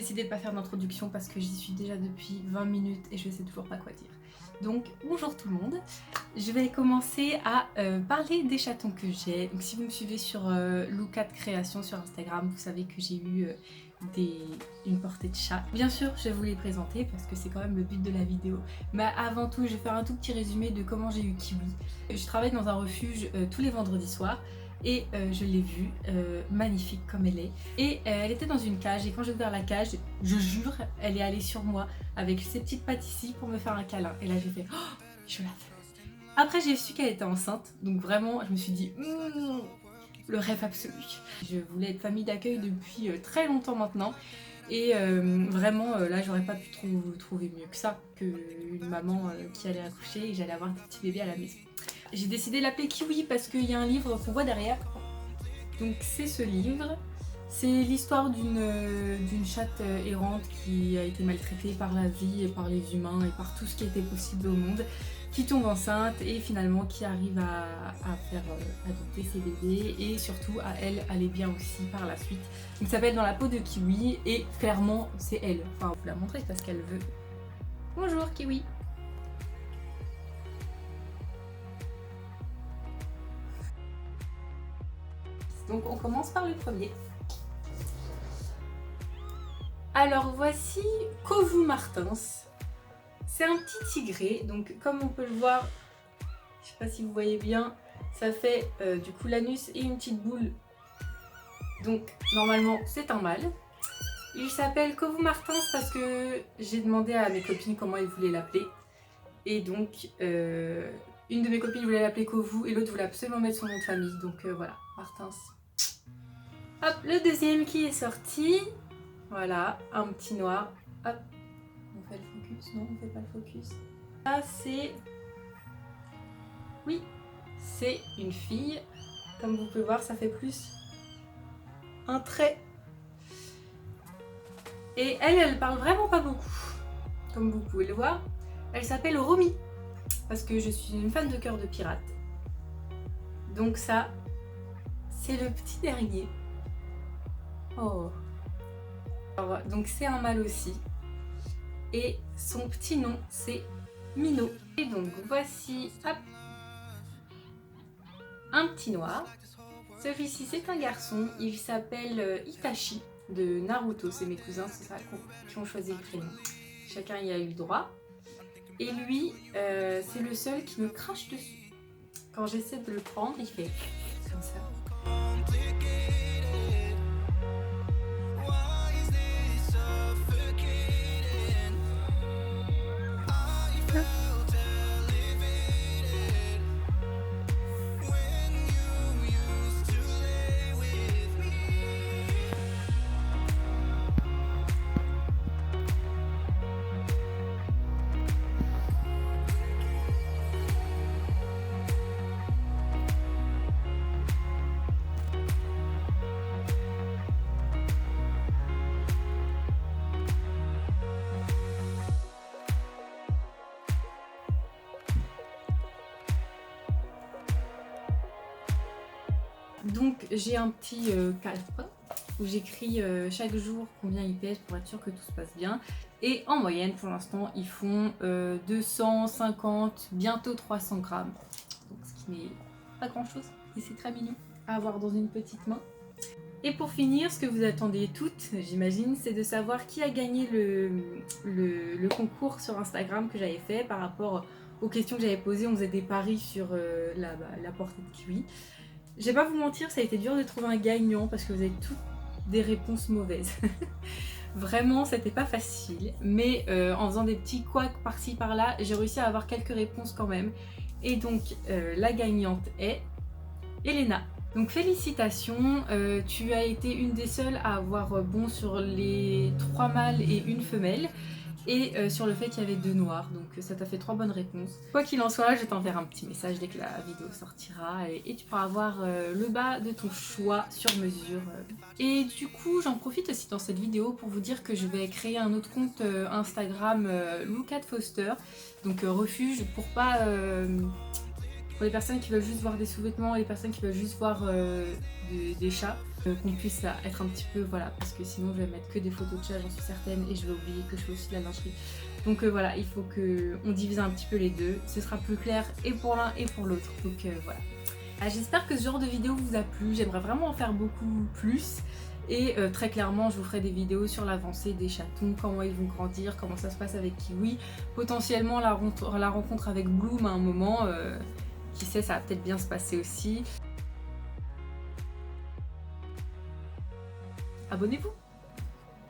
décidé de pas faire d'introduction parce que j'y suis déjà depuis 20 minutes et je sais toujours pas quoi dire. Donc bonjour tout le monde, je vais commencer à parler des chatons que j'ai. Donc si vous me suivez sur Lucat Création sur Instagram, vous savez que j'ai eu une portée de chat. Bien sûr, je vais vous les présenter parce que c'est quand même le but de la vidéo. Mais avant tout, je vais faire un tout petit résumé de comment j'ai eu Kiwi. Je travaille dans un refuge tous les vendredis soirs. Et je l'ai vue, magnifique comme elle est. Et elle était dans une cage et quand j'ai ouvert la cage, je jure, elle est allée sur moi avec ses petites pattes ici pour me faire un câlin. Et là j'ai fait oh, je la veux. Après j'ai su qu'elle était enceinte, donc vraiment je me suis dit le rêve absolu. Je voulais être famille d'accueil depuis très longtemps maintenant. Et vraiment là j'aurais pas pu trouver mieux que ça, qu'une maman qui allait accoucher et j'allais avoir des petits bébés à la maison. J'ai décidé de l'appeler Kiwi parce qu'il y a un livre qu'on voit derrière. Donc c'est ce livre. C'est l'histoire d'une chatte errante qui a été maltraitée par la vie et par les humains et par tout ce qui était possible au monde, qui tombe enceinte et finalement qui arrive à faire adopter ses bébés et surtout à elle aller bien aussi par la suite. Donc ça s'appelle Dans la peau de Kiwi et clairement c'est elle. Enfin vous la montrer parce qu'elle veut. Bonjour Kiwi. Donc on commence par le premier. Alors voici Kovu Martins. C'est un petit tigré, donc comme on peut le voir, je sais pas si vous voyez bien, ça fait du coup l'anus et une petite boule. Donc normalement c'est un mâle. Il s'appelle Kovu Martins parce que j'ai demandé à mes copines comment elles voulaient l'appeler. Et donc une de mes copines voulait l'appeler Kovu et l'autre voulait absolument mettre son nom de famille. Donc voilà, Martins. Hop, le deuxième qui est sorti. Voilà, un petit noir. Hop, on fait le focus. Non, on fait pas le focus. Ça c'est... Oui, c'est une fille. Comme vous pouvez voir, ça fait plus un trait. Et elle parle vraiment pas beaucoup. Comme vous pouvez le voir. Elle s'appelle Romy. Parce que je suis une fan de Cœur de Pirate. Donc ça, c'est le petit dernier. Oh. Alors, donc c'est un mâle aussi. Et son petit nom c'est Mino. Et donc voici hop, un petit noir. Celui-ci c'est un garçon. Il s'appelle Itachi de Naruto. C'est mes cousins, c'est ça qui ont choisi le prénom. Chacun y a eu le droit. Et lui, c'est le seul qui me crache dessus. Quand j'essaie de le prendre, il fait comme ça. Donc j'ai un petit calepin où j'écris chaque jour combien ils pèsent pour être sûr que tout se passe bien. Et en moyenne pour l'instant ils font 250, bientôt 300 grammes. Donc ce qui n'est pas grand chose et c'est très mignon à avoir dans une petite main. Et pour finir, ce que vous attendez toutes, j'imagine, c'est de savoir qui a gagné le concours sur Instagram que j'avais fait par rapport aux questions que j'avais posées. On faisait des paris sur la portée de Kiwi. Je vais pas vous mentir, ça a été dur de trouver un gagnant parce que vous avez toutes des réponses mauvaises. Vraiment, c'était pas facile. Mais en faisant des petits couacs par-ci par-là, j'ai réussi à avoir quelques réponses quand même. Et donc, la gagnante est Elena. Donc félicitations, tu as été une des seules à avoir bon sur les 3 mâles et une femelle. Et sur le fait qu'il y avait 2 noirs, donc ça t'a fait 3 bonnes réponses. Quoi qu'il en soit, je t'enverrai un petit message dès que la vidéo sortira et tu pourras avoir le bas de ton choix sur mesure. Et du coup, j'en profite aussi dans cette vidéo pour vous dire que je vais créer un autre compte Instagram Lucat Foster, donc refuge pour pas... pour les personnes qui veulent juste voir des sous-vêtements, les personnes qui veulent juste voir des chats. qu'on puisse être un petit peu, voilà, parce que sinon je vais mettre que des photos de chat, j'en suis certaine, et je vais oublier que je fais aussi de la lingerie. Donc voilà, il faut qu'on divise un petit peu les deux, ce sera plus clair et pour l'un et pour l'autre, donc voilà. J'espère que ce genre de vidéo vous a plu, j'aimerais vraiment en faire beaucoup plus. Et très clairement, je vous ferai des vidéos sur l'avancée des chatons, comment ils vont grandir, comment ça se passe avec Kiwi, potentiellement la rencontre avec Bloom à un moment, qui sait, ça va peut-être bien se passer aussi. Abonnez-vous!